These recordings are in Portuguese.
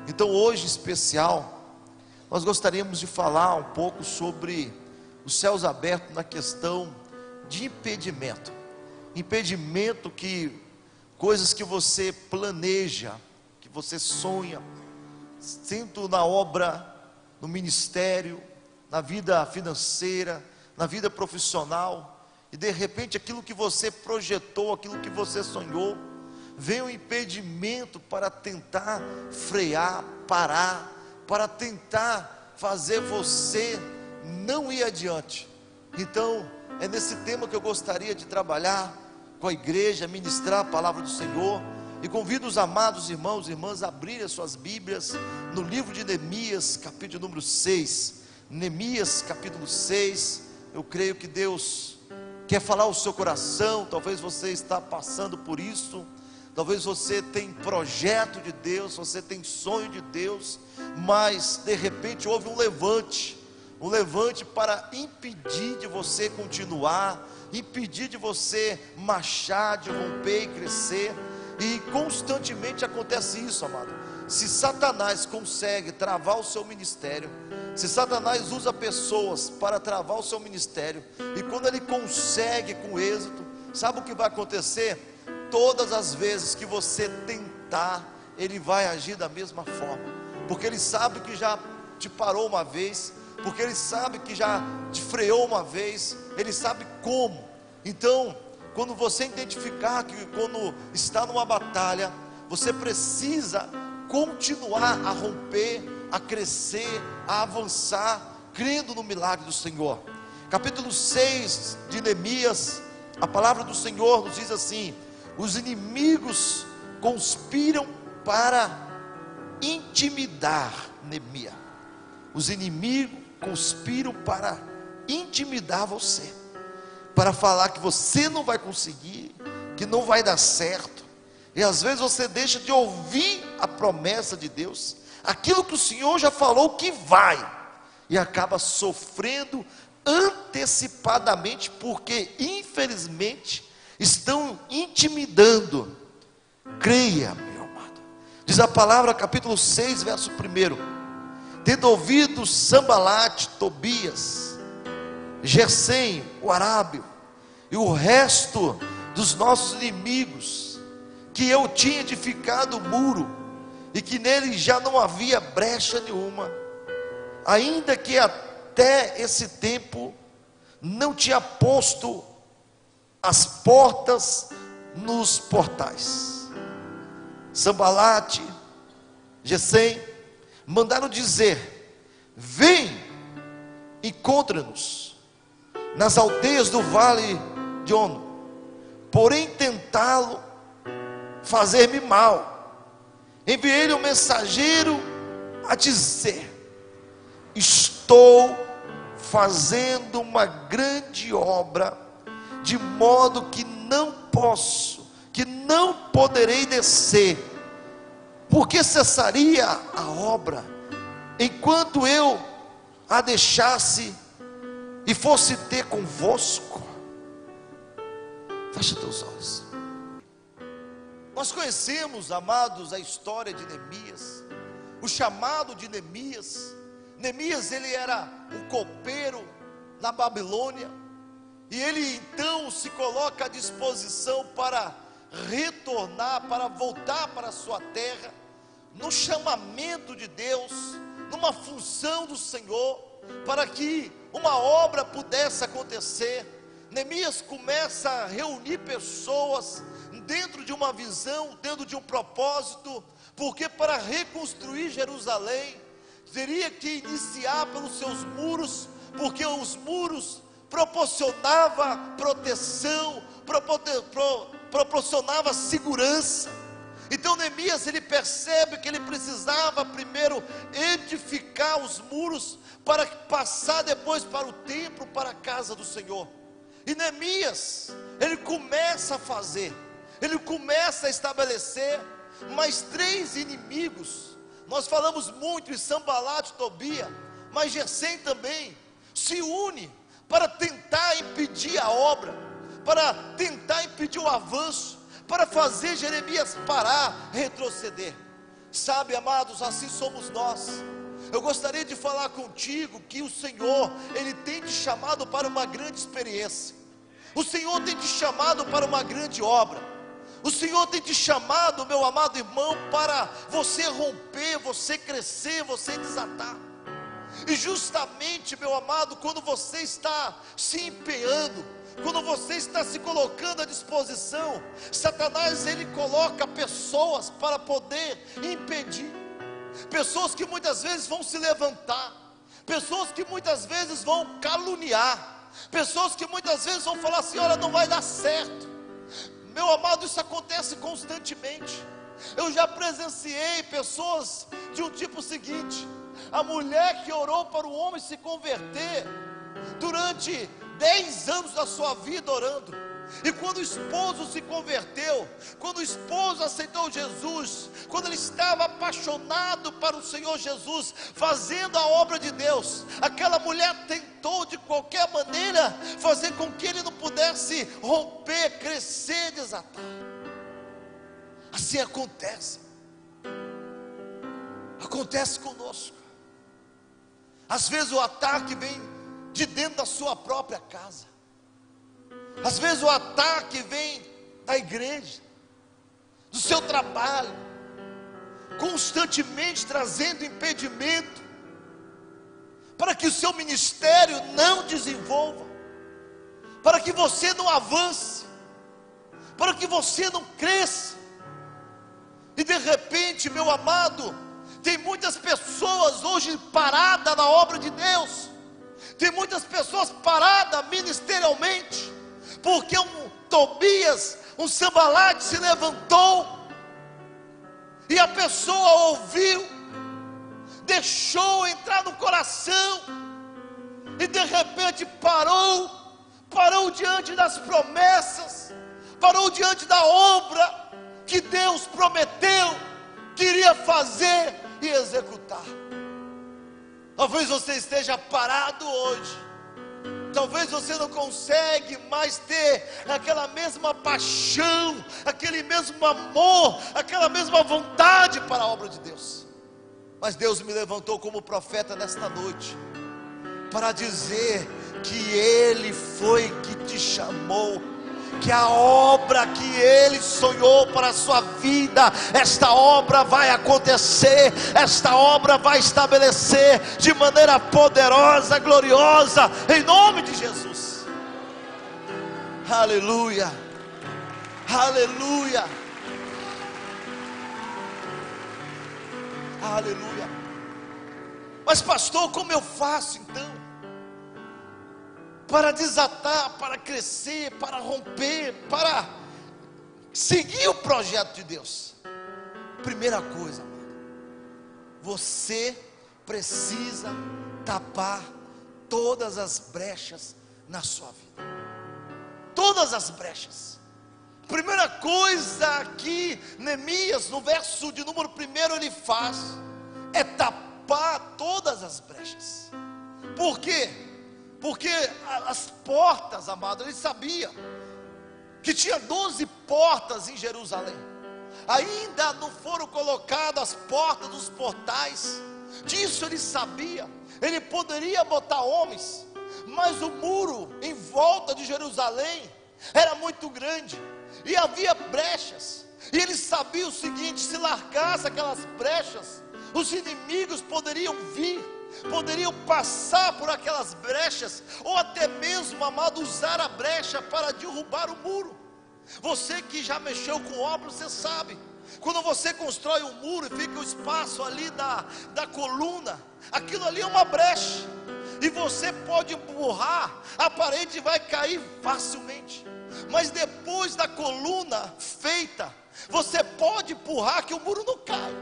Então hoje em especial, nós gostaríamos de falar um pouco sobre os céus abertos na questão de impedimento. Impedimento que coisas que você planeja, que você sonha, tanto na obra, no ministério, na vida financeira, na vida profissional, e de repente aquilo que você projetou, aquilo que você sonhou, vem um impedimento para tentar frear, parar, para tentar fazer você não ir adiante. Então é nesse tema que eu gostaria de trabalhar com a igreja, ministrar a palavra do Senhor. E convido os amados irmãos e irmãs a abrirem as suas Bíblias no livro de Neemias, capítulo número 6. Neemias, capítulo 6. Eu creio que Deus quer falar ao seu coração. Talvez você está passando por isso, talvez você tem projeto de Deus, você tem sonho de Deus, mas de repente houve um levante para impedir de você continuar, impedir de você marchar, de romper e crescer. E constantemente acontece isso, amado. Se Satanás consegue travar o seu ministério, se Satanás usa pessoas para travar o seu ministério, e quando ele consegue com êxito, sabe o que vai acontecer? Todas as vezes que você tentar, ele vai agir da mesma forma, porque ele sabe que já te parou uma vez, porque ele sabe que já te freou uma vez, ele sabe como. Então, quando você identificar que quando está numa batalha, você precisa continuar a romper, a crescer, a avançar, crendo no milagre do Senhor. Capítulo 6 de Neemias, a palavra do Senhor nos diz assim: os inimigos conspiram para intimidar Neemias. Os inimigos conspiram para intimidar você, para falar que você não vai conseguir, que não vai dar certo. E às vezes você deixa de ouvir a promessa de Deus, aquilo que o Senhor já falou que vai, e acaba sofrendo antecipadamente, porque infelizmente estão intimidando. Creia, meu amado. Diz a palavra, capítulo 6, verso 1: tendo ouvido Sambalate, Tobias, Gesem, o arábio, e o resto dos nossos inimigos, que eu tinha edificado o muro, e que nele já não havia brecha nenhuma, ainda que até esse tempo não tinha posto as portas nos portais. Sambalate, Gesem mandaram dizer: vem, encontra-nos nas aldeias do vale de Ono, porém tentá-lo fazer-me mal. Enviei-lhe um mensageiro a dizer: estou fazendo uma grande obra, de modo que não poderei descer, porque cessaria a obra, enquanto eu a deixasse e fosse ter convosco. Fecha teus olhos. Nós conhecemos, amados, a história de Neemias, o chamado de Neemias. Neemias, ele era um copeiro na Babilônia, e ele então se coloca à disposição para retornar, para voltar para a sua terra, no chamamento de Deus, numa função do Senhor, para que uma obra pudesse acontecer. Neemias começa a reunir pessoas dentro de uma visão, dentro de um propósito, porque para reconstruir Jerusalém, teria que iniciar pelos seus muros, porque os muros proporcionavam proteção, proporcionava segurança. Então Neemias, ele percebe que ele precisava primeiro edificar os muros, para passar depois para o templo, para a casa do Senhor. E Neemias, ele começa a fazer, ele começa a estabelecer, mas 3 inimigos. Nós falamos muito em Sambalate, Tobias, mas Gesem também se une para tentar impedir a obra, para tentar impedir o avanço, para fazer Jeremias parar, retroceder. Sabe, amados, assim somos nós. Eu gostaria de falar contigo que o Senhor, Ele tem te chamado para uma grande experiência. O Senhor tem te chamado para uma grande obra. O Senhor tem te chamado, meu amado irmão, para você romper, você crescer, você desatar. E justamente, meu amado, quando você está se empenhando, quando você está se colocando à disposição, Satanás, ele coloca pessoas para poder impedir. Pessoas que muitas vezes vão se levantar, pessoas que muitas vezes vão caluniar, pessoas que muitas vezes vão falar assim: olha, não vai dar certo. Meu amado, isso acontece constantemente. Eu já presenciei pessoas de um tipo seguinte: a mulher que orou para o homem se converter, durante 10 anos da sua vida orando, e quando o esposo se converteu, quando o esposo aceitou Jesus, quando ele estava apaixonado para o Senhor Jesus, fazendo a obra de Deus, aquela mulher tentou de qualquer maneira fazer com que ele não pudesse romper, crescer, desatar. Assim acontece conosco. Às vezes o ataque vem de dentro da sua própria casa. Às vezes o ataque vem da igreja, do seu trabalho, constantemente trazendo impedimento para que o seu ministério não desenvolva, para que você não avance, para que você não cresça. E de repente, meu amado, tem muitas pessoas hoje paradas na obra de Deus, tem muitas pessoas paradas ministerialmente, porque um Tobias, um Sambalate se levantou, e a pessoa ouviu, deixou entrar no coração, e de repente parou diante das promessas, parou diante da obra que Deus prometeu, queria fazer e executar. Talvez você esteja parado hoje, talvez você não consegue mais ter aquela mesma paixão, aquele mesmo amor, aquela mesma vontade para a obra de Deus. Mas Deus me levantou como profeta nesta noite, para dizer que Ele foi que te chamou, que a obra que Ele sonhou para a sua vida, esta obra vai acontecer, esta obra vai estabelecer de maneira poderosa, gloriosa, em nome de Jesus. Aleluia, aleluia, aleluia. Mas pastor, como eu faço então para desatar, para crescer, para romper, para seguir o projeto de Deus? Primeira coisa, amado, você precisa tapar todas as brechas na sua vida. Todas as brechas. Primeira coisa que Neemias, no verso de número 1, ele faz, é tapar todas as brechas. Por quê? Porque as portas, amado, ele sabia que tinha 12 portas em Jerusalém. Ainda não foram colocadas as portas dos portais. Disso ele sabia. Ele poderia botar homens, mas o muro em volta de Jerusalém era muito grande, e havia brechas. E ele sabia o seguinte: se largasse aquelas brechas, os inimigos poderiam vir, poderiam passar por aquelas brechas, ou até mesmo, amado, usar a brecha para derrubar o muro. Você que já mexeu com obras, você sabe, quando você constrói um muro e fica o espaço ali da coluna, aquilo ali é uma brecha, e você pode empurrar, a parede vai cair facilmente. Mas depois da coluna feita, você pode empurrar que o muro não cai,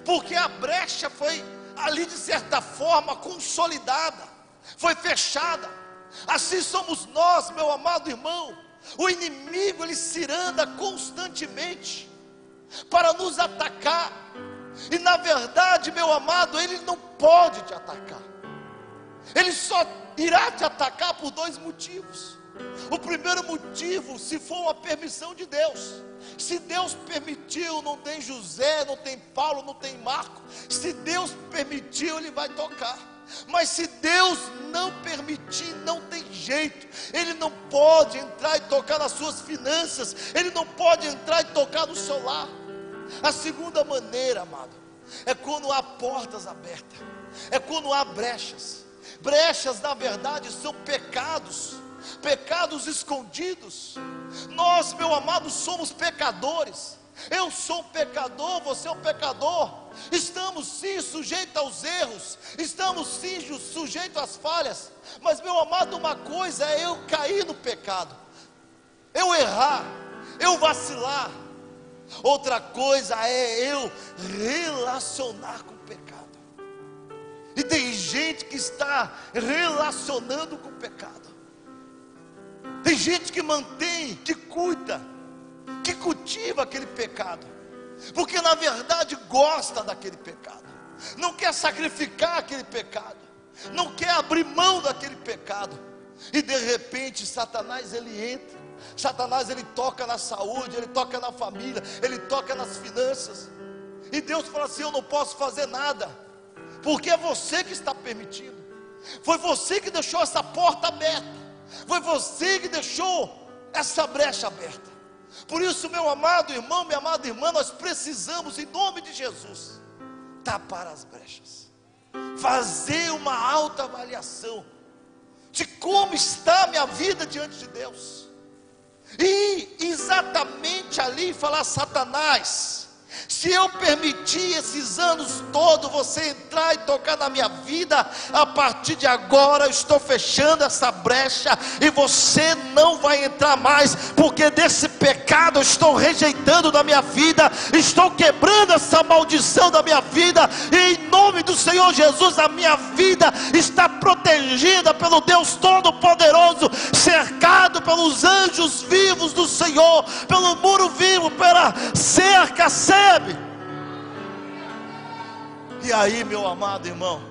porque a brecha foi ali de certa forma consolidada, foi fechada. Assim somos nós, meu amado irmão. O inimigo, ele ciranda constantemente para nos atacar, e na verdade, meu amado, ele não pode te atacar. Ele só irá te atacar por 2 motivos. O primeiro motivo, se for uma permissão de Deus. Se Deus permitiu, não tem José, não tem Paulo, não tem Marco. Se Deus permitiu, Ele vai tocar. Mas se Deus não permitir, não tem jeito. Ele não pode entrar e tocar nas suas finanças. Ele não pode entrar e tocar no seu lar. A segunda maneira, amado, é quando há portas abertas. É quando há brechas. Brechas, na verdade, são pecados. Pecados escondidos. Nós, meu amado, somos pecadores. Eu sou um pecador, você é um pecador. Estamos sim sujeitos aos erros. Estamos sim sujeitos às falhas. Mas, meu amado, uma coisa é eu cair no pecado, eu errar, eu vacilar. Outra coisa é eu relacionar com o pecado. E tem gente que está relacionando com o pecado. Tem gente que mantém, que cuida, que cultiva aquele pecado, porque na verdade gosta daquele pecado, não quer sacrificar aquele pecado, não quer abrir mão daquele pecado. E de repente Satanás ele entra. Satanás ele toca na saúde, ele toca na família, ele toca nas finanças. E Deus fala assim: eu não posso fazer nada, porque é você que está permitindo. Foi você que deixou essa porta aberta. Foi você que deixou essa brecha aberta. Por isso, meu amado irmão, minha amada irmã, nós precisamos, em nome de Jesus, tapar as brechas, fazer uma autoavaliação de como está a minha vida diante de Deus. E exatamente ali falar: Satanás, se eu permitir esses anos todos você entrar e tocar na minha vida, a partir de agora eu estou fechando essa brecha e você não vai entrar mais, porque desse pecado eu estou rejeitando da minha vida, estou quebrando essa maldição da minha vida, e em nome do Senhor Jesus a minha vida está protegida pelo Deus Todo-Poderoso, cercado pelos anjos vivos do Senhor, pelo muro vivo, pela cerca. E aí, meu amado irmão,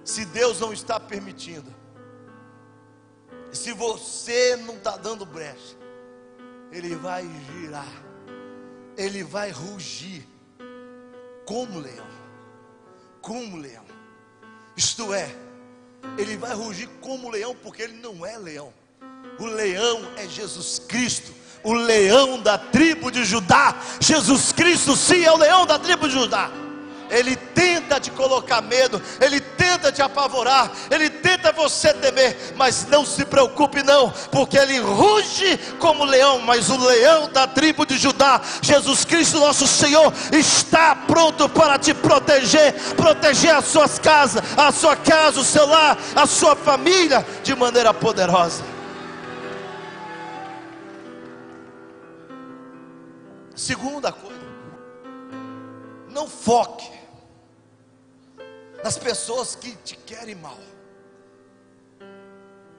se Deus não está permitindo, se você não está dando brecha, Ele vai girar, Ele vai rugir como leão, como leão. Isto é, Ele vai rugir como leão, porque Ele não é leão. O leão é Jesus Cristo, o leão da tribo de Judá. Jesus Cristo sim é o leão da tribo de Judá. Ele tenta te colocar medo, ele tenta te apavorar, ele tenta você temer, mas não se preocupe não, porque ele ruge como leão, mas o leão da tribo de Judá, Jesus Cristo nosso Senhor, está pronto para te proteger, proteger as suas casas, a sua casa, o seu lar, a sua família, de maneira poderosa. Segunda coisa, não foque nas pessoas que te querem mal.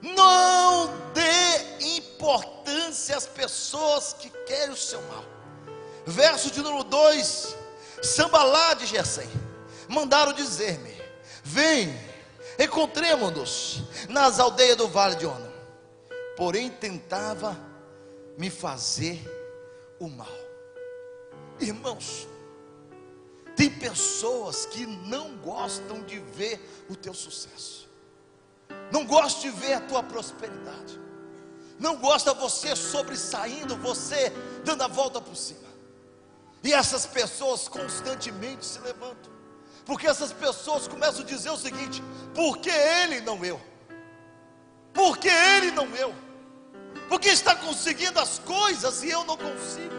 Não dê importância às pessoas que querem o seu mal. Verso de número 2: Sambalá de Gesem mandaram dizer-me: vem, encontremo-nos nas aldeias do vale de Ono. Porém tentava me fazer o mal. Irmãos, tem pessoas que não gostam de ver o teu sucesso, não gostam de ver a tua prosperidade, não gostam de você sobressaindo, você dando a volta por cima. E essas pessoas constantemente se levantam, porque essas pessoas começam a dizer o seguinte: por que ele não eu? Por que ele não eu? Porque está conseguindo as coisas e eu não consigo.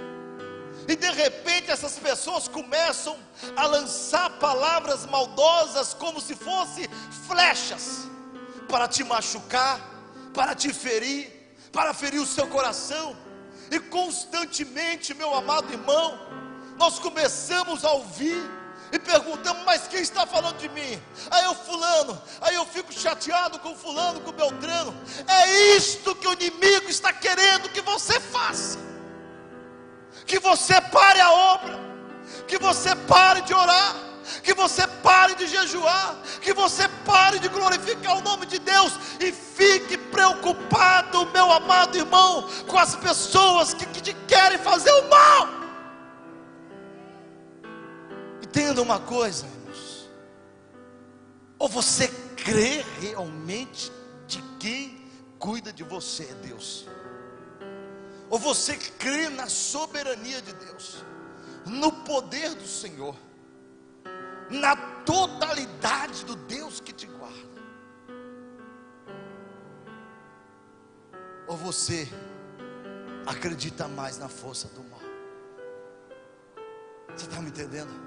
E de repente essas pessoas começam a lançar palavras maldosas como se fossem flechas, para te machucar, para te ferir, para ferir o seu coração. E constantemente, meu amado irmão, nós começamos a ouvir e perguntamos: mas quem está falando de mim? Aí eu fulano, aí eu fico chateado com fulano, com Beltrano. É isto que o inimigo está querendo que você faça, que você pare a obra, que você pare de orar, que você pare de jejuar, que você pare de glorificar o nome de Deus e fique preocupado, meu amado irmão, com as pessoas que te querem fazer o mal. Entenda uma coisa, irmãos: ou você crê realmente de quem cuida de você é Deus, ou você crê na soberania de Deus, no poder do Senhor, na totalidade do Deus que te guarda, ou você acredita mais na força do mal. Você está me entendendo?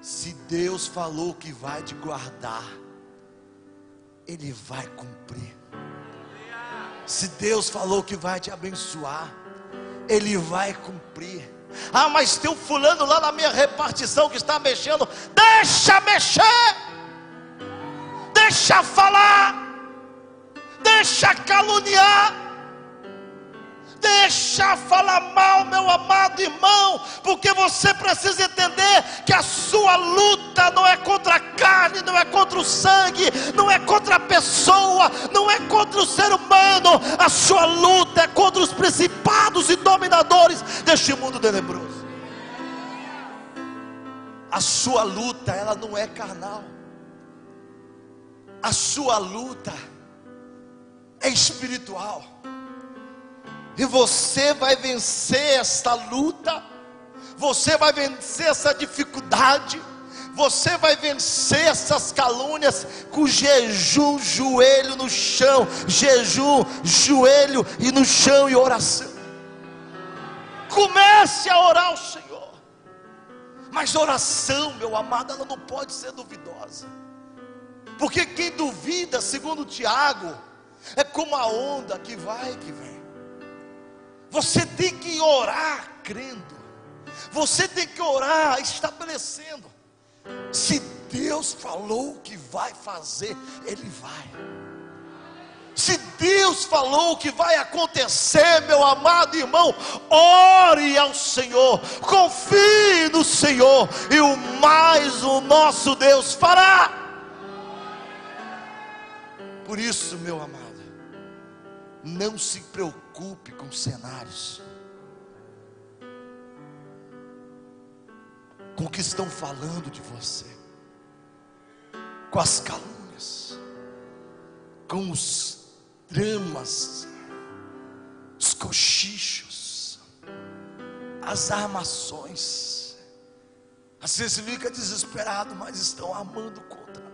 Se Deus falou que vai te guardar, Ele vai cumprir. Se Deus falou que vai te abençoar, Ele vai cumprir. Ah, mas tem um fulano lá na minha repartição que está mexendo. Deixa mexer, deixa falar, deixa caluniar, deixa falar mal, meu amado irmão, porque você precisa entender que a sua luta não é contra a carne, não é contra o sangue, não é contra a pessoa, não é contra o ser humano. A sua luta é contra os principados e dominadores deste mundo tenebroso. A sua luta, ela não é carnal. A sua luta é espiritual. E você vai vencer esta luta, você vai vencer essa dificuldade, você vai vencer essas calúnias com jejum, joelho no chão, jejum, joelho e no chão e oração. Comece a orar ao Senhor, mas oração, meu amado, ela não pode ser duvidosa, porque quem duvida, segundo Tiago, é como a onda que vai e que vem. Você tem que orar crendo, você tem que orar estabelecendo. Se Deus falou que vai fazer, Ele vai. Se Deus falou que vai acontecer, meu amado irmão, ore ao Senhor, confie no Senhor, e o mais o nosso Deus fará. Por isso, meu amado, não se preocupe com cenários, com o que estão falando de você, com as calúnias, com os dramas, os cochichos, as armações. Às vezes fica desesperado, mas estão armando contra mim.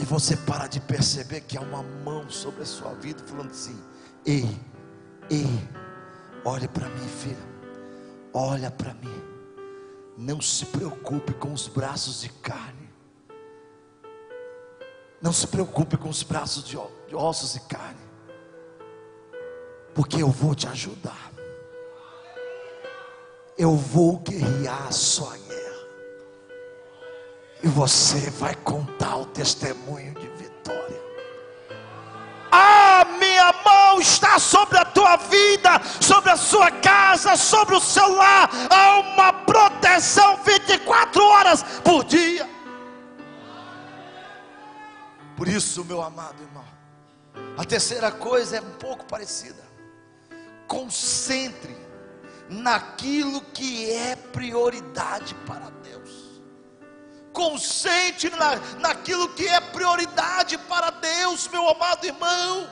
E você para de perceber que há uma mão sobre a sua vida falando assim: ei, olha para mim, filha, olha para mim, não se preocupe com os braços de carne, não se preocupe com os braços de ossos e carne, porque eu vou te ajudar, eu vou guerrear a sua guerra, e você vai contar o testemunho de vitória. A minha mão está sobre a tua vida, sobre a sua casa, sobre o seu lar. Há uma proteção 24 horas por dia. Por isso, meu amado irmão, a terceira coisa é um pouco parecida. Concentre naquilo que é prioridade para Deus. Concentre naquilo que é prioridade para Deus, meu amado irmão.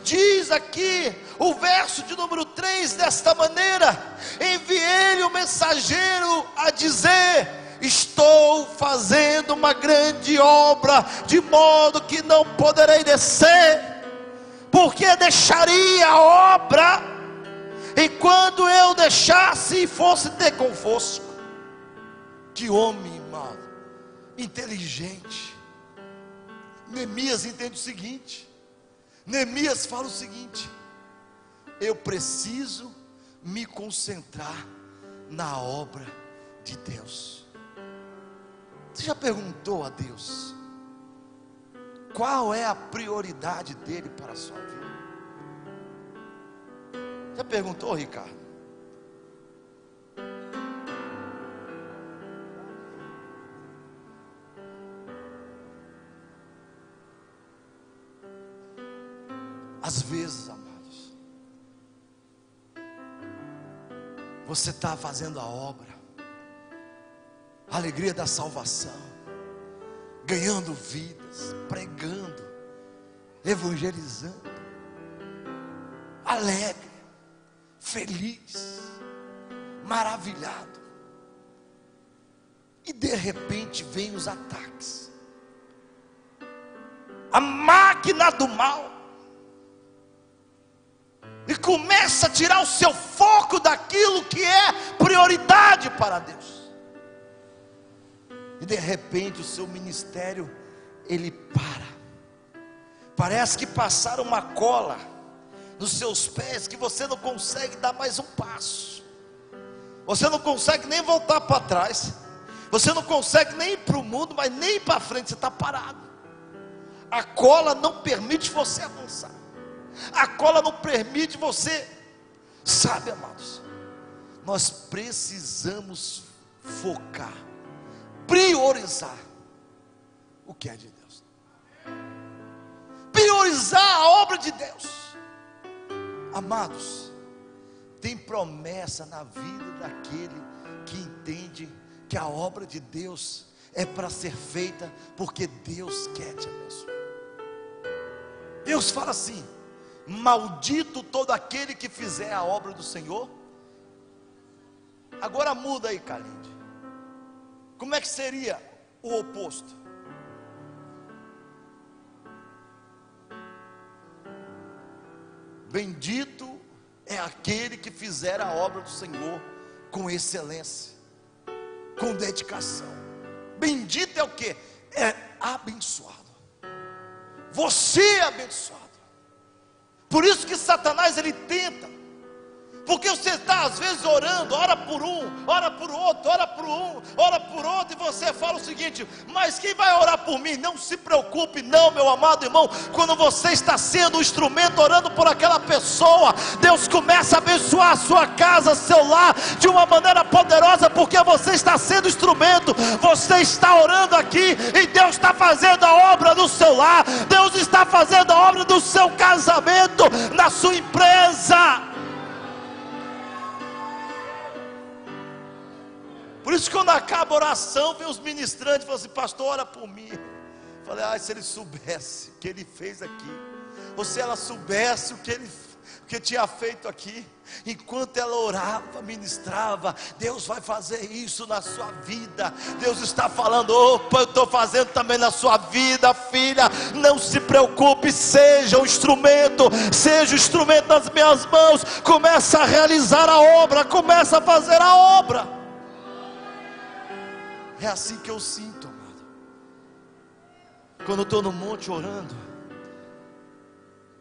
Diz aqui o verso de número 3 desta maneira: enviei-lhe o mensageiro a dizer: estou fazendo uma grande obra, de modo que não poderei descer, porque deixaria a obra enquanto eu deixasse e fosse ter convosco. Que homem, amado, inteligente. Neemias entende o seguinte. Neemias fala o seguinte: eu preciso me concentrar na obra de Deus. Você já perguntou a Deus qual é a prioridade dele para a sua vida? Já perguntou, Ricardo? Às vezes, amados, você está fazendo a obra, a alegria da salvação, ganhando vidas, pregando, evangelizando, alegre, feliz, maravilhado, e de repente vem os ataques, a máquina do mal, e começa a tirar o seu foco daquilo que é prioridade para Deus. E de repente o seu ministério, ele para. Parece que passaram uma cola nos seus pés, que você não consegue dar mais um passo. Você não consegue nem voltar para trás. Você não consegue nem ir para o mundo, mas nem ir para frente, você está parado. A cola não permite você avançar. A cola não permite você. Sabe, amados, nós precisamos focar, priorizar o que é de Deus, priorizar a obra de Deus. Amados, tem promessa na vida daquele que entende que a obra de Deus é para ser feita porque Deus quer te abençoar. Deus fala assim: maldito todo aquele que fizer a obra do Senhor. Agora muda aí, Calinde. Como é que seria o oposto? Bendito é aquele que fizer a obra do Senhor com excelência, com dedicação. Bendito é o que? É abençoado. Você é abençoado. Por isso que Satanás, ele tenta, porque você está às vezes orando, ora por um, ora por outro, ora por um, ora por outro, e você fala o seguinte: mas quem vai orar por mim? Não se preocupe, não, meu amado irmão. Quando você está sendo o instrumento, orando por aquela pessoa, Deus começa a abençoar a sua casa, seu lar, de uma maneira poderosa, porque você está sendo instrumento. Você está orando aqui, e Deus está fazendo a obra do seu lar, Deus está fazendo a obra do seu casamento, na sua empresa. Por isso, quando acaba a oração, vem os ministrantes e falam assim: pastor, ora por mim. Eu falei: se ele soubesse o que ele fez aqui, ou se ela soubesse o que tinha feito aqui, enquanto ela orava, ministrava, Deus vai fazer isso na sua vida. Deus está falando: opa, eu estou fazendo também na sua vida, filha. Não se preocupe, seja o instrumento nas minhas mãos. Começa a realizar a obra, começa a fazer a obra. É assim que eu sinto, amado, quando eu estou no monte orando.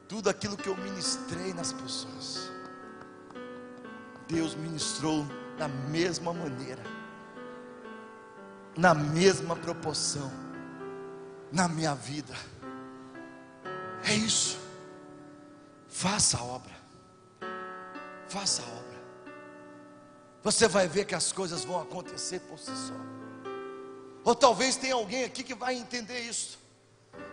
Tudo aquilo que eu ministrei nas pessoas, Deus ministrou da mesma maneira, na mesma proporção, na minha vida. É isso. Faça a obra. Faça a obra. Você vai ver que as coisas vão acontecer por si só. Ou talvez tenha alguém aqui que vai entender isso.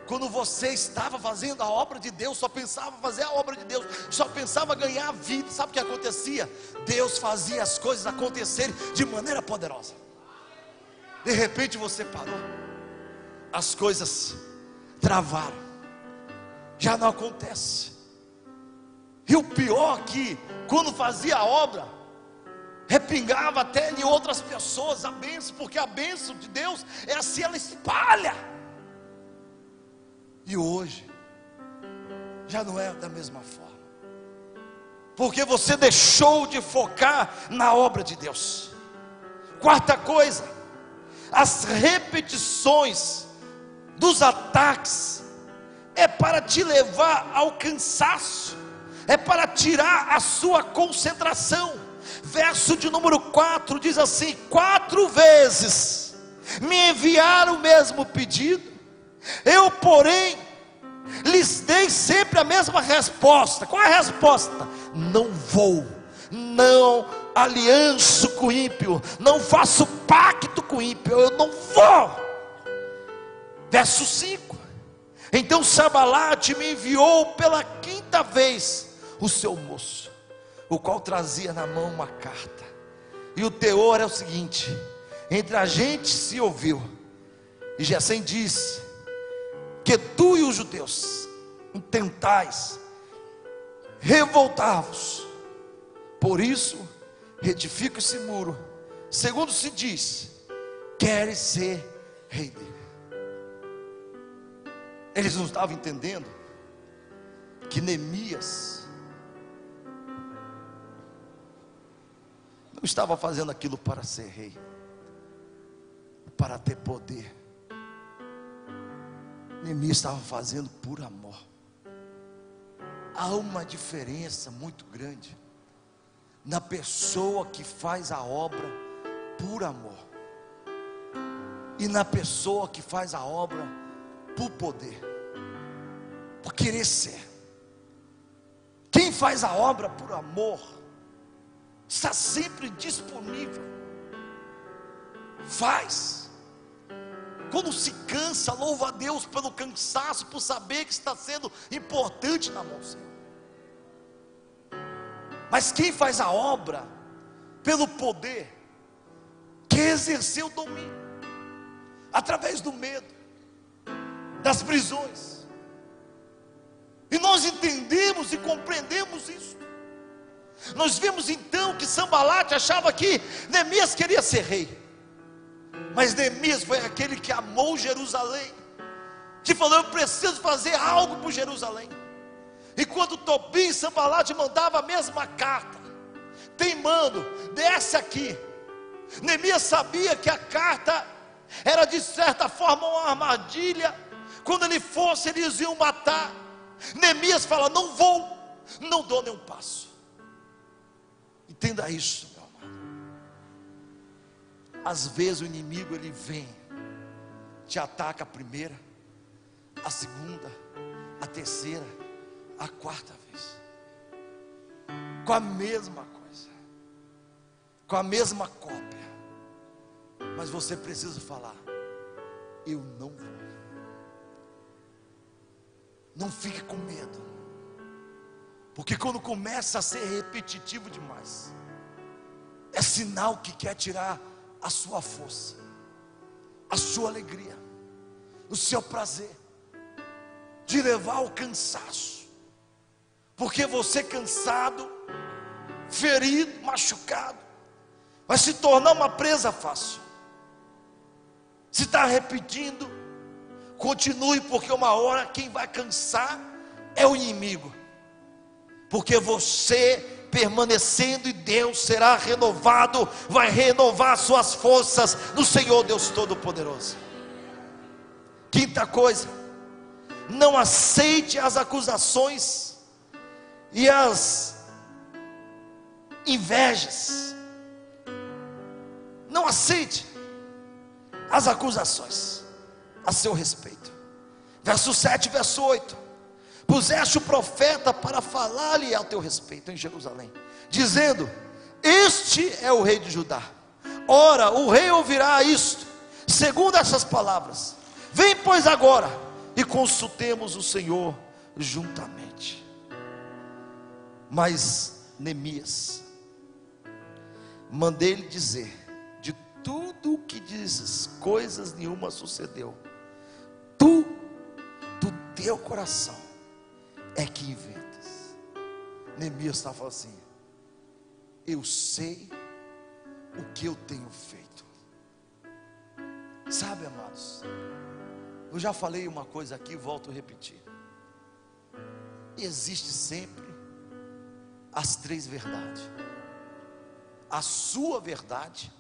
Quando você estava fazendo a obra de Deus, só pensava fazer a obra de Deus, só pensava ganhar a vida, sabe o que acontecia? Deus fazia as coisas acontecerem de maneira poderosa. De repente você parou, as coisas travaram, já não acontece. E o pior é que, quando fazia a obra, repingava até em outras pessoas a bênção, porque a bênção de Deus é assim, ela espalha. E hoje já não é da mesma forma, porque você deixou de focar na obra de Deus. Quarta coisa, as repetições dos ataques é para te levar ao cansaço, é para tirar a sua concentração. Verso de número 4 diz assim: 4 vezes me enviaram o mesmo pedido, eu porém lhes dei sempre a mesma resposta. Qual é a resposta? Não vou, não alianço com o ímpio, não faço pacto com o ímpio, eu não vou. Verso 5: Então Sambalate me enviou pela 5ª vez o seu moço, o qual trazia na mão uma carta, e o teor é o seguinte: entre a gente se ouviu, e Gesem disse que tu e os judeus intentais revoltar-vos, por isso retifica esse muro, segundo se diz, queres ser rei dele. Eles não estavam entendendo que Neemias não estava fazendo aquilo para ser rei, para ter poder. Neemias estava fazendo por amor. Há uma diferença muito grande na pessoa que faz a obra por amor e na pessoa que faz a obra por poder, por querer ser. Quem faz a obra por amor está sempre disponível, faz. Quando se cansa, louva a Deus pelo cansaço, por saber que está sendo importante na mão do Senhor. Mas quem faz a obra pelo poder, quer exercer o domínio, através do medo, das prisões. E nós entendemos e compreendemos isso. Nós vemos então que Sambalate achava que Neemias queria ser rei, mas Neemias foi aquele que amou Jerusalém, que falou: eu preciso fazer algo por Jerusalém. E quando Tobia e Sambalate mandavam a mesma carta, teimando, desce aqui, Neemias sabia que a carta era de certa forma uma armadilha. Quando ele fosse, eles iam matar. Neemias fala: não vou, não dou nenhum passo. Entenda isso, meu amado. Às vezes o inimigo ele vem, te ataca a primeira, a segunda, a terceira, a 4ª vez, com a mesma coisa, com a mesma cópia. Mas você precisa falar: eu não vou. Não fique com medo, porque quando começa a ser repetitivo demais, é sinal que quer tirar a sua força, a sua alegria, o seu prazer, de levar ao cansaço. Porque você cansado, ferido, machucado, vai se tornar uma presa fácil. Se está repetindo, continue, porque uma hora quem vai cansar é o inimigo. Porque você permanecendo em Deus será renovado, vai renovar suas forças no Senhor Deus Todo-Poderoso. 5ª coisa: não aceite as acusações e as invejas. Não aceite as acusações a seu respeito. Verso 7, verso 8: puseste o profeta para falar-lhe a teu respeito em Jerusalém, dizendo: este é o rei de Judá. Ora, o rei ouvirá isto, segundo essas palavras. Vem, pois, agora, e consultemos o Senhor juntamente. Mas Neemias, mandei-lhe dizer: de tudo o que dizes, coisas nenhuma sucedeu. Tu, do teu coração, é que inventas. Neemias está falando assim: eu sei o que eu tenho feito. Sabe, amados, eu já falei uma coisa aqui, volto a repetir. Existe sempre as 3 verdades: a sua verdade,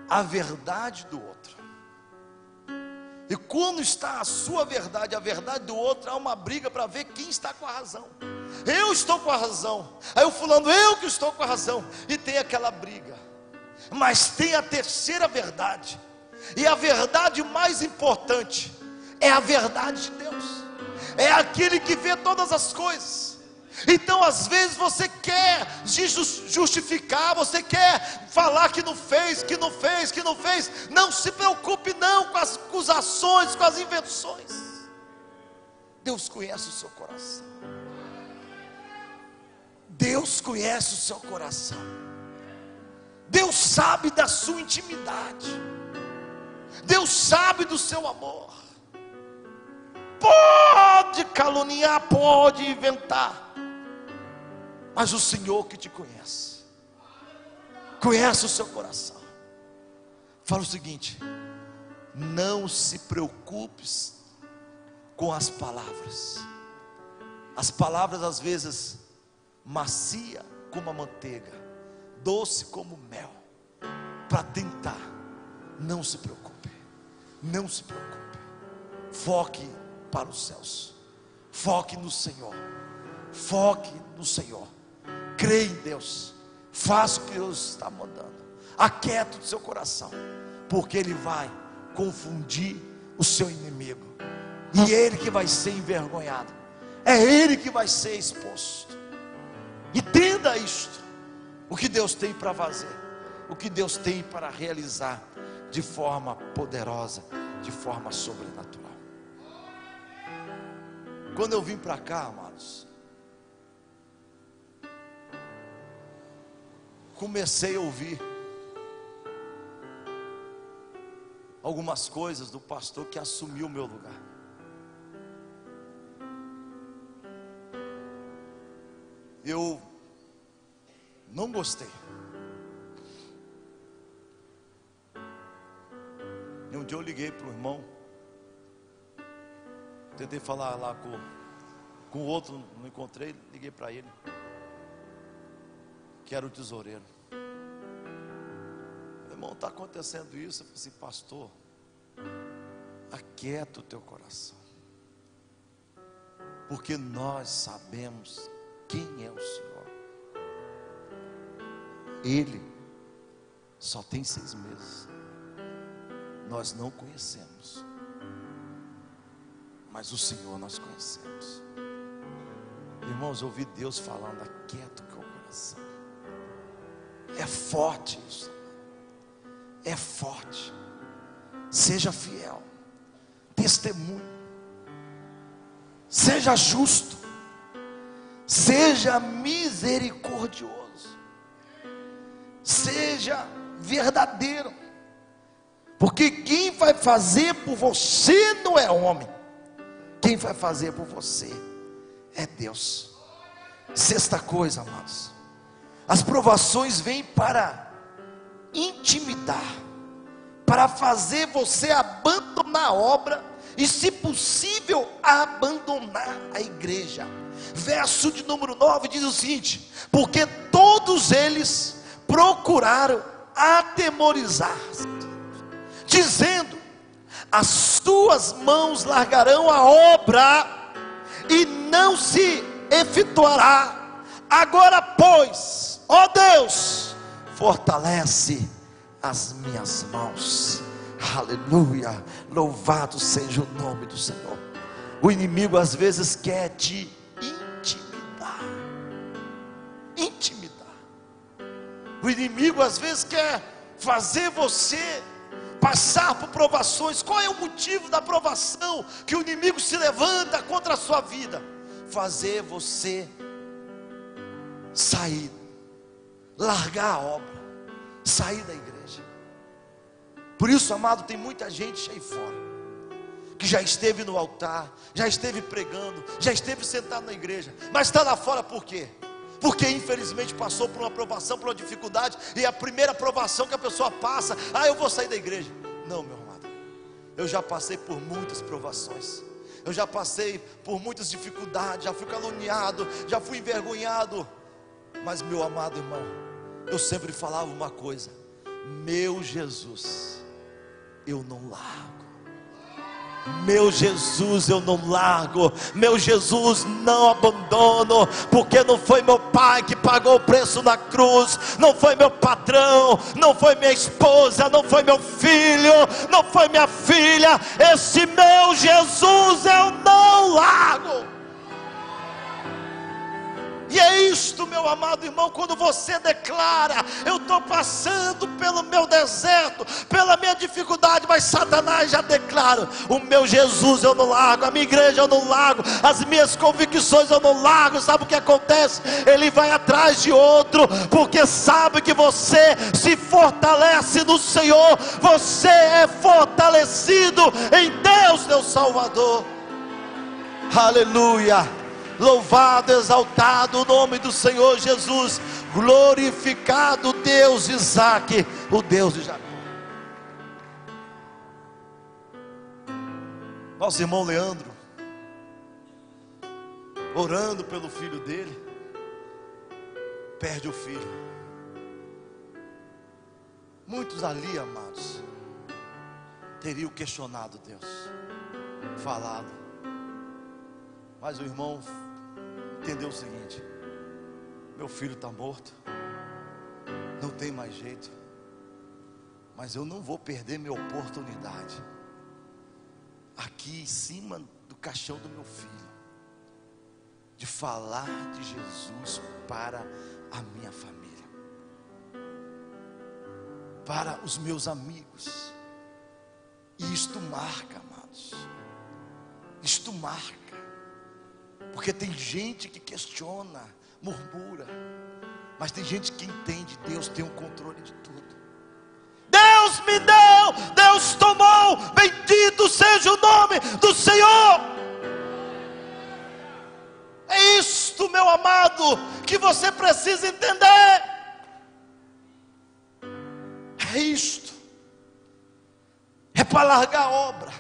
a verdade do outro. E quando está a sua verdade, a verdade do outro, há uma briga para ver quem está com a razão. Eu estou com a razão, aí o fulano: eu que estou com a razão. E tem aquela briga. Mas tem a terceira verdade, e a verdade mais importante é a verdade de Deus. É aquele que vê todas as coisas. Então às vezes você quer justificar, você quer falar que não fez, que não fez, que não fez. Não se preocupe não com as acusações, com as invenções. Deus conhece o seu coração. Deus conhece o seu coração. Deus sabe da sua intimidade. Deus sabe do seu amor. Pode caluniar, pode inventar, mas o Senhor que te conhece, conhece o seu coração. Fala o seguinte: não se preocupe com as palavras. As palavras às vezes macia como a manteiga, doce como mel, para tentar. Não se preocupe, não se preocupe. Foque para os céus, foque no Senhor, foque no Senhor. Creia em Deus, faça o que Deus está mandando. Aquieta o seu coração, porque Ele vai confundir o seu inimigo, e Ele que vai ser envergonhado, é Ele que vai ser exposto. Entenda isto: o que Deus tem para fazer, o que Deus tem para realizar de forma poderosa, de forma sobrenatural. Quando eu vim para cá, amados, comecei a ouvir algumas coisas do pastor que assumiu o meu lugar. Eu não gostei. E um dia eu liguei para o irmão, tentei falar lá com o outro, não encontrei, liguei para ele, que era o tesoureiro. Irmão, está acontecendo isso. Eu falei assim: pastor, aquieta o teu coração, porque nós sabemos quem é o Senhor. Ele só tem 6 meses, nós não conhecemos, mas o Senhor nós conhecemos. Irmãos, eu ouvi Deus falando: aquieta o teu coração. É forte isso, é forte. Seja fiel, testemunhe, seja justo, seja misericordioso, seja verdadeiro, porque quem vai fazer por você não é homem, quem vai fazer por você é Deus. Sexta coisa, amados, as provações vêm para intimidar, para fazer você abandonar a obra e, se possível, abandonar a igreja. Verso de número 9 diz o seguinte: porque todos eles procuraram atemorizar-se, dizendo: as tuas mãos largarão a obra e não se efetuará. Agora, pois, ó Deus, fortalece as minhas mãos. Aleluia, louvado seja o nome do Senhor. O inimigo às vezes quer te intimidar. O inimigo às vezes quer fazer você passar por provações. Qual é o motivo da provação que o inimigo se levanta contra a sua vida? Fazer você sair, largar a obra, sair da igreja. Por isso, amado, tem muita gente aí fora que já esteve no altar, já esteve pregando, já esteve sentado na igreja, mas está lá fora por quê? Porque infelizmente passou por uma provação, por uma dificuldade, e a primeira provação que a pessoa passa: eu vou sair da igreja. Não, meu amado, eu já passei por muitas provações, eu já passei por muitas dificuldades, já fui caluniado, já fui envergonhado, mas, meu amado irmão, eu sempre falava uma coisa: meu Jesus eu não largo, meu Jesus eu não largo, meu Jesus não abandono, porque não foi meu pai que pagou o preço na cruz, não foi meu patrão, não foi minha esposa, não foi meu filho, não foi minha filha, esse meu Jesus eu não largo. E é isto, meu amado irmão, quando você declara: eu estou passando pelo meu deserto, pela minha dificuldade, mas Satanás já declara: o meu Jesus eu não largo, a minha igreja eu não largo, as minhas convicções eu não largo. Sabe o que acontece? Ele vai atrás de outro, porque sabe que você se fortalece no Senhor, você é fortalecido em Deus, meu Salvador. Aleluia. Louvado, exaltado o nome do Senhor Jesus. Glorificado Deus de Isaac, o Deus de Jacó. Nosso irmão Leandro, orando pelo filho dele, perde o filho. Muitos ali, amados, teriam questionado Deus, falado, mas o irmão entendeu o seguinte: meu filho está morto, não tem mais jeito, mas eu não vou perder minha oportunidade aqui em cima do caixão do meu filho, de falar de Jesus para a minha família, para os meus amigos. E isto marca, amados, isto marca, porque tem gente que questiona, murmura, mas tem gente que entende: Deus tem o controle de tudo. Deus me deu, Deus tomou, bendito seja o nome do Senhor. É isto, meu amado, que você precisa entender. É isto, é para largar a obra.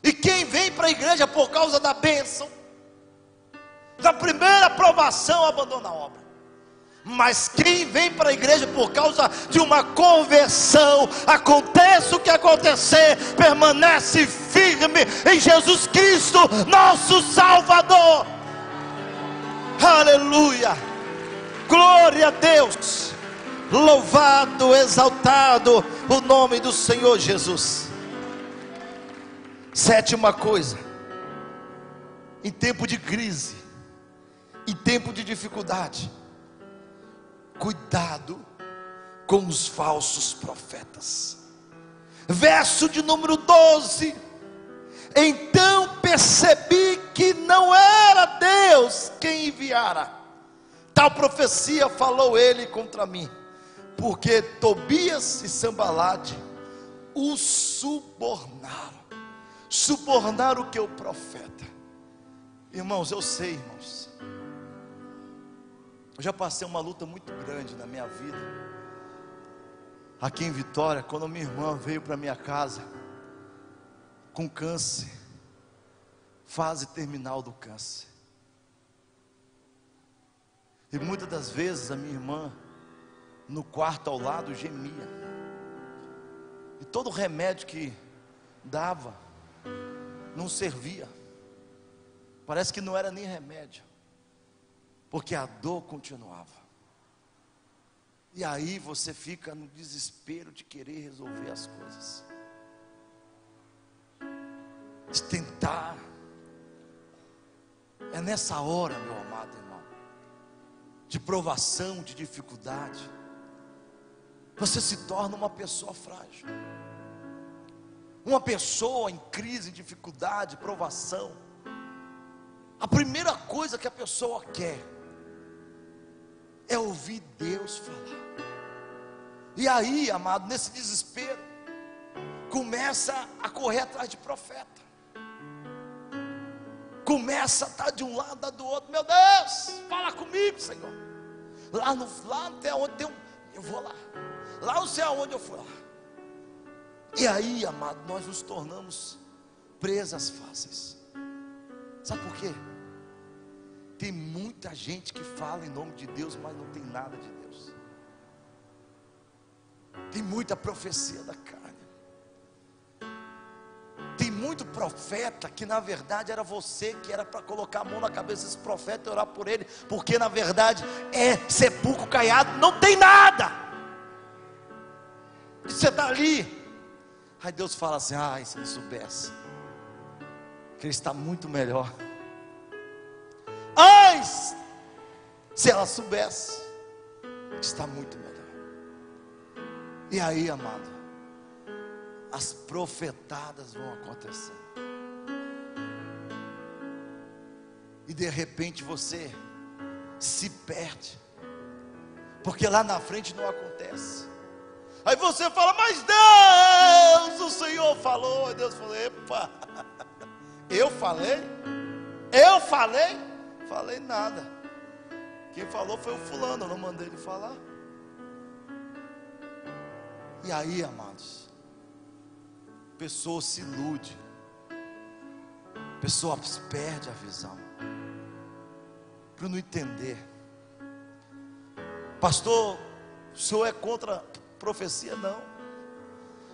E quem vem para a igreja por causa da bênção, da primeira aprovação, abandona a obra. Mas quem vem para a igreja por causa de uma conversão, aconteça o que acontecer, permanece firme em Jesus Cristo, nosso Salvador. Aleluia, glória a Deus, louvado, exaltado o nome do Senhor Jesus. Sétima coisa: em tempo de crise, em tempo de dificuldade, cuidado com os falsos profetas. Verso de número 12: então percebi que não era Deus quem enviara. Tal profecia falou ele contra mim, porque Tobias e Sambalate o subornaram. Subornar o que? O profeta. Irmãos, eu sei, irmãos, eu já passei uma luta muito grande na minha vida, aqui em Vitória, quando minha irmã veio para minha casa, com câncer, fase terminal do câncer, e muitas das vezes a minha irmã, no quarto ao lado, gemia, e todo remédio que dava, não servia, parece que não era nem remédio, porque a dor continuava. E aí você fica no desespero de querer resolver as coisas, de tentar. É nessa hora, meu amado irmão, de provação, de dificuldade, você se torna uma pessoa frágil. Uma pessoa em crise, em dificuldade, provação, a primeira coisa que a pessoa quer é ouvir Deus falar. E aí, amado, nesse desespero, começa a correr atrás de profeta, começa a estar de um lado, do outro. Meu Deus, fala comigo, Senhor. Lá até onde tem eu vou lá. Lá não sei aonde eu fui lá. E aí, amado, nós nos tornamos presas fáceis. Sabe por quê? Tem muita gente que fala em nome de Deus, mas não tem nada de Deus. Tem muita profecia da carne. Tem muito profeta que na verdade era você que era para colocar a mão na cabeça desse profeta e orar por ele, porque na verdade é sepulcro caiado, não tem nada. E você está ali, aí Deus fala assim: se ele soubesse que ele está muito melhor, Ai, se ela soubesse, está muito melhor. E aí, amado, as profetadas vão acontecer. E de repente você se perde, porque lá na frente não acontece. Aí você fala, mas Deus, o Senhor falou. Aí Deus falou, epa, eu falei? Falei nada. Quem falou foi o fulano, eu não mandei ele falar. E aí, amados, pessoa se ilude, pessoa perde a visão, por não entender. Pastor, o senhor é contra a profecia? Não.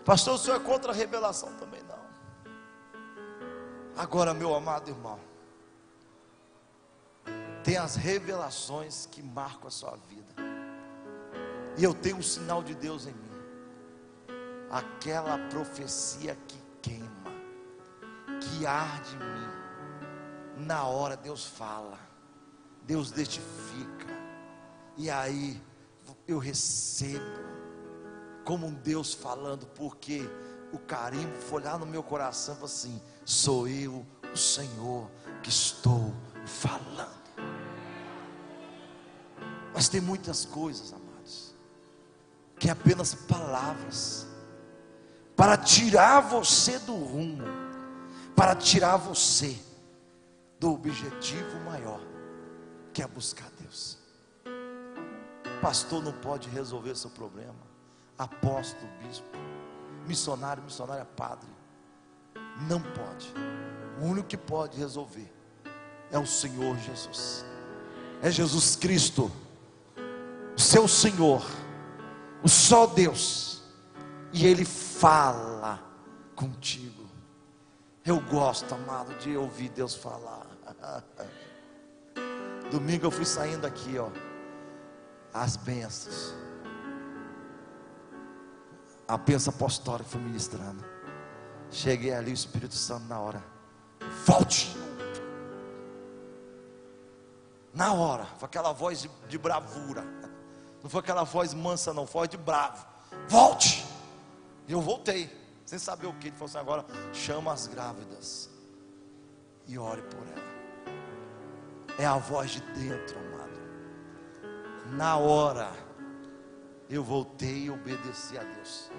Pastor, o senhor é contra a revelação? Também não. Agora, meu amado irmão, tem as revelações que marcam a sua vida, e eu tenho um sinal de Deus em mim. Aquela profecia que queima, que arde em mim, na hora Deus fala, Deus testifica, e aí eu recebo como um Deus falando, porque o carimbo foi lá no meu coração, assim, sou eu, o Senhor, que estou falando. Mas tem muitas coisas, amados, que é apenas palavras, para tirar você do rumo, para tirar você do objetivo maior, que é buscar Deus. Pastor não pode resolver seu problema, apóstolo, bispo, missionário, missionária, padre, não pode. O único que pode resolver é o Senhor Jesus, é Jesus Cristo, o seu Senhor, o só Deus, e Ele fala contigo. Eu gosto, amado, de ouvir Deus falar. Domingo eu fui saindo aqui, ó, as bênçãos, a bênção apostólica foi ministrando. Cheguei ali, o Espírito Santo na hora, volte. Na hora, foi aquela voz de bravura, não foi aquela voz mansa não, voz de bravo, volte. E eu voltei, sem saber o que. Ele falou assim, agora chama as grávidas e ore por ela. É a voz de dentro, amado. Na hora eu voltei e obedeci a Deus.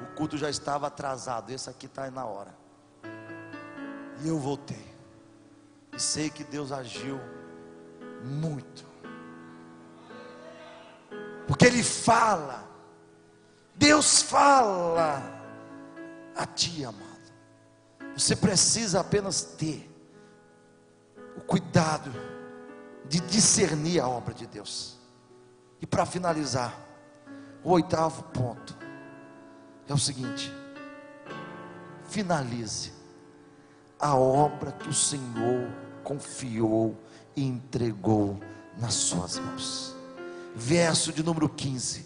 O culto já estava atrasado, esse aqui está na hora. E eu voltei, e sei que Deus agiu muito, porque Ele fala. Deus fala a ti, amado. Você precisa apenas ter o cuidado de discernir a obra de Deus. E para finalizar, o 8º ponto é o seguinte: finalize a obra que o Senhor confiou e entregou nas suas mãos. Verso de número 15: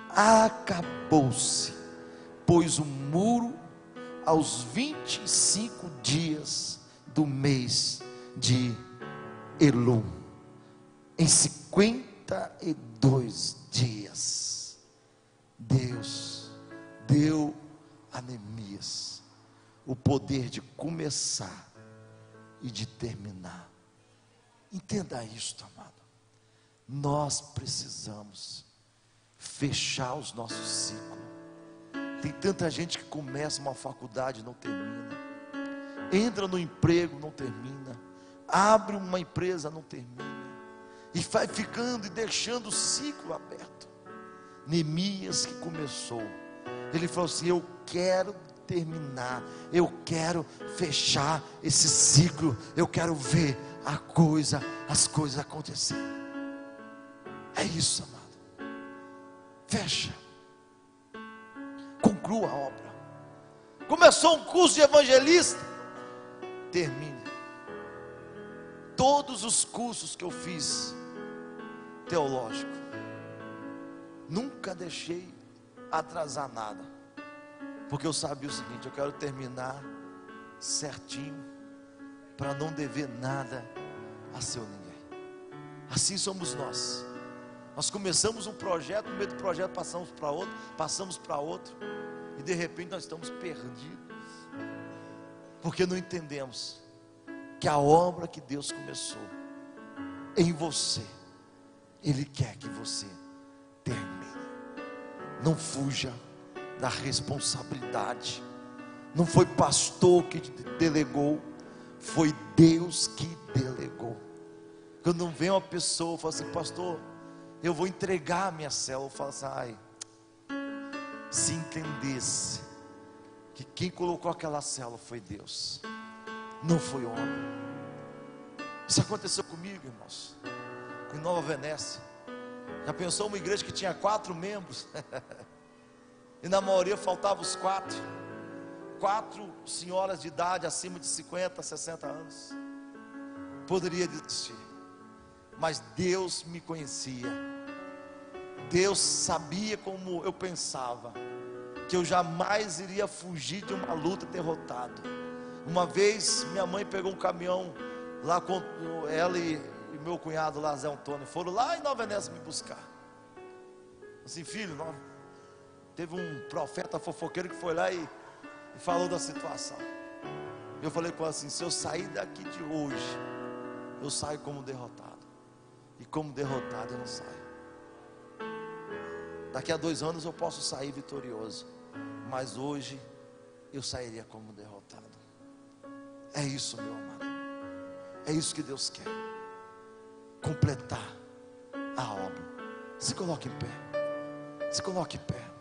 acabou-se, pois o muro aos 25 dias do mês de Elul, em 52 dias, Deus deu a Neemias o poder de começar e de terminar. Entenda isto, amado. Nós precisamos fechar os nossos ciclos. Tem tanta gente que começa uma faculdade e não termina, entra no emprego, não termina, abre uma empresa, não termina, e vai ficando e deixando o ciclo aberto. Neemias, que começou, ele falou assim: eu quero terminar, eu quero fechar esse ciclo, eu quero ver as coisas acontecerem. É isso, amado. Fecha, conclua a obra. Começou um curso de evangelista, termine. Todos os cursos que eu fiz teológico, nunca deixei atrasar nada, porque eu sabia o seguinte: eu quero terminar certinho, para não dever nada a seu ninguém. Assim somos nós. Nós começamos um projeto, no meio do projeto passamos para outro, e de repente nós estamos perdidos, porque não entendemos que a obra que Deus começou em você, Ele quer que você termine. Não fuja da responsabilidade. Não foi pastor que te delegou, foi Deus que delegou. Quando vem uma pessoa e fala assim: pastor, eu vou entregar a minha célula, eu falo assim: ai, se entendesse que quem colocou aquela célula foi Deus, não foi homem. Isso aconteceu comigo, irmãos, em Nova Venécia. Já pensou uma igreja que tinha 4 membros e na maioria faltavam os 4 senhoras de idade acima de 50, 60 anos. Poderia desistir, mas Deus me conhecia. Deus sabia como eu pensava, que eu jamais iria fugir de uma luta derrotado. Uma vez minha mãe pegou um caminhão lá com ela e meu cunhado lá, Zé Antônio, foram lá em Nova Venécia me buscar. Assim: filho, teve um profeta fofoqueiro que foi lá e falou da situação. Eu falei com ela assim: se eu sair daqui de hoje, eu saio como derrotado, e como derrotado eu não saio. Daqui a 2 anos eu posso sair vitorioso, mas hoje eu sairia como derrotado. É isso, meu amado, é isso que Deus quer, completar a obra. Se coloque em pé, se coloque em pé.